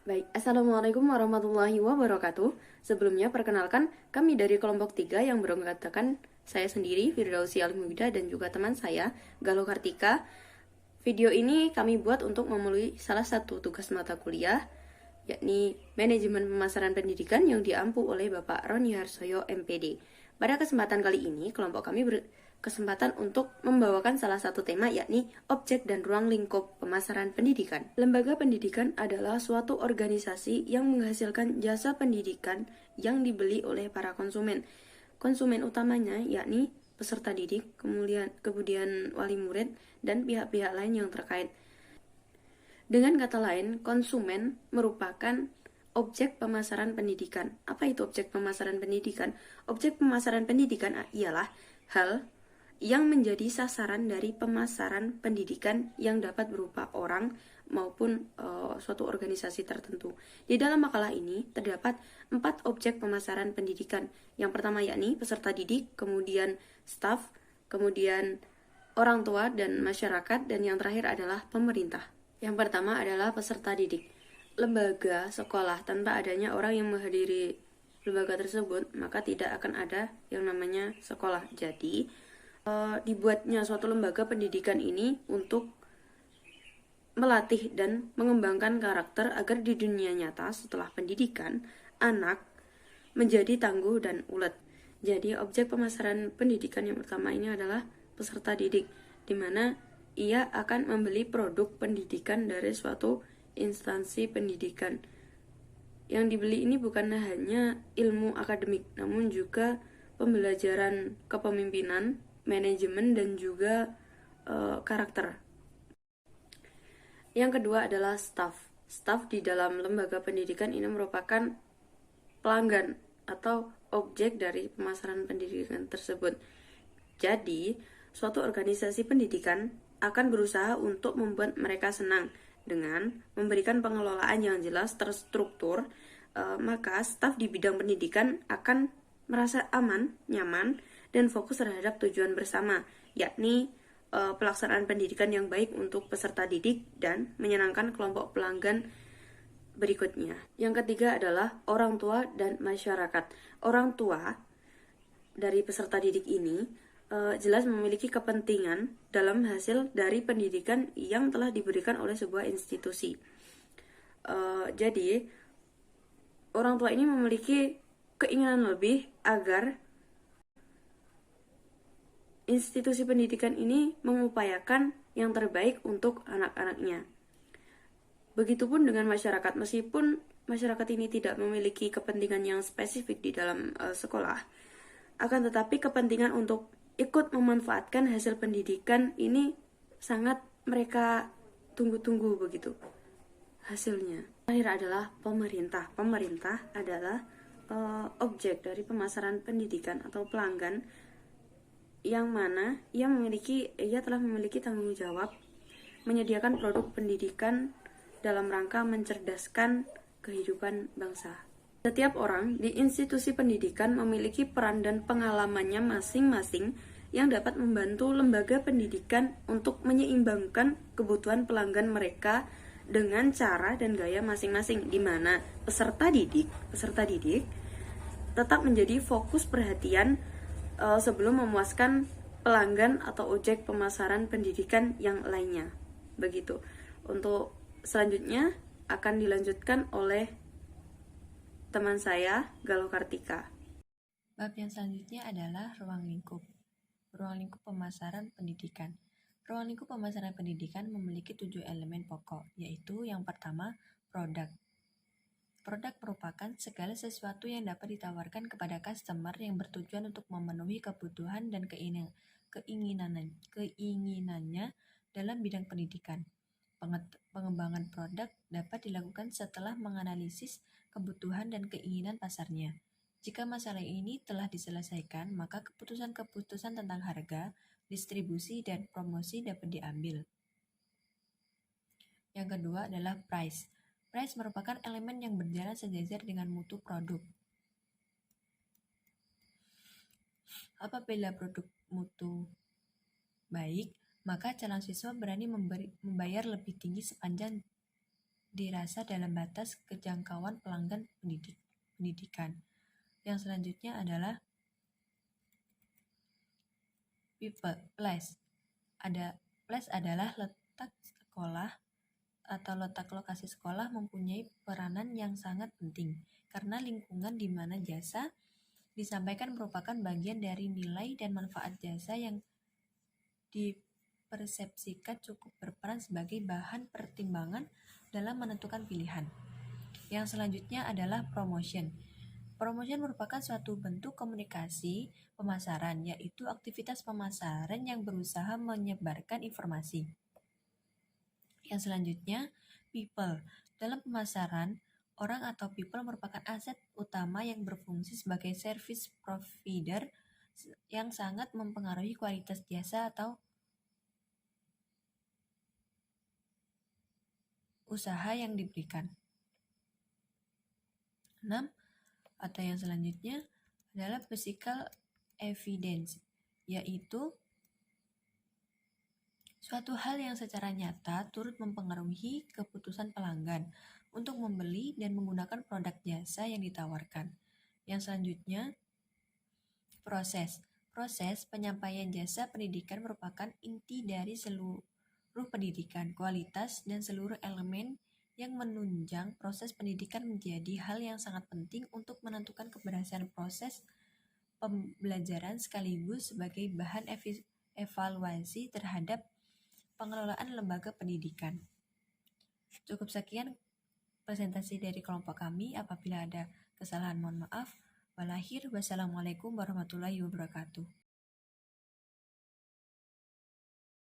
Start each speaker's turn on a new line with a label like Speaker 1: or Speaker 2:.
Speaker 1: Baik, Assalamualaikum warahmatullahi wabarakatuh. Sebelumnya perkenalkan, kami dari kelompok 3 yang beranggotakan saya sendiri, Firdausi Alimubida, dan juga teman saya, Galuh Kartika. Video ini kami buat untuk memenuhi salah satu tugas mata kuliah, yakni Manajemen Pemasaran Pendidikan yang diampu oleh Bapak Roni Harsoyo, MPD. Pada kesempatan kali ini, kelompok kami berkesempatan untuk membawakan salah satu tema, yakni objek dan ruang lingkup pemasaran pendidikan. Lembaga pendidikan adalah suatu organisasi yang menghasilkan jasa pendidikan yang dibeli oleh para konsumen. Konsumen utamanya yakni peserta didik, kemudian wali murid, dan pihak-pihak lain yang terkait. Dengan kata lain, konsumen merupakan objek pemasaran pendidikan. Apa itu objek pemasaran pendidikan? Objek pemasaran pendidikan ialah hal yang menjadi sasaran dari pemasaran pendidikan yang dapat berupa orang maupun suatu organisasi tertentu. Di dalam makalah ini terdapat 4 objek pemasaran pendidikan. Yang pertama yakni peserta didik, kemudian staf, kemudian orang tua dan masyarakat, dan yang terakhir adalah pemerintah. Yang pertama adalah peserta didik. Lembaga sekolah tanpa adanya orang yang menghadiri lembaga tersebut, maka tidak akan ada yang namanya sekolah. Jadi, dibuatnya suatu lembaga pendidikan ini untuk melatih dan mengembangkan karakter agar di dunia nyata setelah pendidikan, anak menjadi tangguh dan ulet. Jadi, objek pemasaran pendidikan yang pertama ini adalah peserta didik, di mana ia akan membeli produk pendidikan dari suatu instansi pendidikan. Yang dibeli ini bukan hanya ilmu akademik, namun juga pembelajaran kepemimpinan, manajemen, dan juga karakter. Yang kedua adalah staff. Staff di dalam lembaga pendidikan ini merupakan pelanggan atau objek dari pemasaran pendidikan tersebut. Jadi, suatu organisasi pendidikan akan berusaha untuk membuat mereka senang dengan memberikan pengelolaan yang jelas terstruktur. Maka staf di bidang pendidikan akan merasa aman, nyaman, dan fokus terhadap tujuan bersama, yakni pelaksanaan pendidikan yang baik untuk peserta didik dan menyenangkan kelompok pelanggan berikutnya. Yang ketiga adalah orang tua dan masyarakat. Orang tua dari peserta didik ini jelas memiliki kepentingan dalam hasil dari pendidikan yang telah diberikan oleh sebuah institusi. Jadi, orang tua ini memiliki keinginan lebih agar institusi pendidikan ini mengupayakan yang terbaik untuk anak-anaknya. Begitupun dengan masyarakat, meskipun masyarakat ini tidak memiliki kepentingan yang spesifik di dalam sekolah, akan tetapi kepentingan untuk ikut memanfaatkan hasil pendidikan ini sangat mereka tunggu-tunggu begitu hasilnya. Terakhir adalah pemerintah. Pemerintah adalah objek dari pemasaran pendidikan atau pelanggan yang mana ia telah memiliki tanggung jawab menyediakan produk pendidikan dalam rangka mencerdaskan kehidupan bangsa. Setiap orang di institusi pendidikan memiliki peran dan pengalamannya masing-masing yang dapat membantu lembaga pendidikan untuk menyeimbangkan kebutuhan pelanggan mereka dengan cara dan gaya masing-masing, di mana peserta didik tetap menjadi fokus perhatian sebelum memuaskan pelanggan atau objek pemasaran pendidikan yang lainnya. Begitu. Untuk selanjutnya akan dilanjutkan oleh teman saya, Galuh Kartika.
Speaker 2: Bab yang selanjutnya adalah ruang lingkup. Ruang lingkup pemasaran pendidikan. Ruang lingkup pemasaran pendidikan memiliki 7 elemen pokok, yaitu yang pertama, produk. Produk merupakan segala sesuatu yang dapat ditawarkan kepada customer yang bertujuan untuk memenuhi kebutuhan dan keinginannya dalam bidang pendidikan. Pengembangan produk dapat dilakukan setelah menganalisis kebutuhan dan keinginan pasarnya. Jika masalah ini telah diselesaikan, maka keputusan-keputusan tentang harga, distribusi, dan promosi dapat diambil. Yang kedua adalah price. Price merupakan elemen yang berjalan sejajar dengan mutu produk. Apabila produk mutu baik, maka calon siswa berani membayar lebih tinggi sepanjang dirasa dalam batas kejangkauan pelanggan pendidikan. Yang selanjutnya adalah place. Place adalah letak sekolah atau letak lokasi sekolah mempunyai peranan yang sangat penting karena lingkungan di mana jasa disampaikan merupakan bagian dari nilai dan manfaat jasa yang dipersepsikan cukup berperan sebagai bahan pertimbangan dalam menentukan pilihan. Yang selanjutnya adalah promotion. Promotion merupakan suatu bentuk komunikasi pemasaran, yaitu aktivitas pemasaran yang berusaha menyebarkan informasi. Yang selanjutnya, people. Dalam pemasaran, orang atau people merupakan aset utama yang berfungsi sebagai service provider yang sangat mempengaruhi kualitas jasa atau usaha yang diberikan. 6. Atau yang selanjutnya adalah physical evidence, yaitu suatu hal yang secara nyata turut mempengaruhi keputusan pelanggan untuk membeli dan menggunakan produk jasa yang ditawarkan. Yang selanjutnya, proses. Proses penyampaian jasa pendidikan merupakan inti dari seluruh pendidikan, kualitas, dan seluruh elemen yang menunjang proses pendidikan menjadi hal yang sangat penting untuk menentukan keberhasilan proses pembelajaran sekaligus sebagai bahan evaluasi terhadap pengelolaan lembaga pendidikan. Cukup sekian presentasi dari kelompok kami. Apabila ada kesalahan mohon maaf. Wassalamualaikum warahmatullahi wabarakatuh.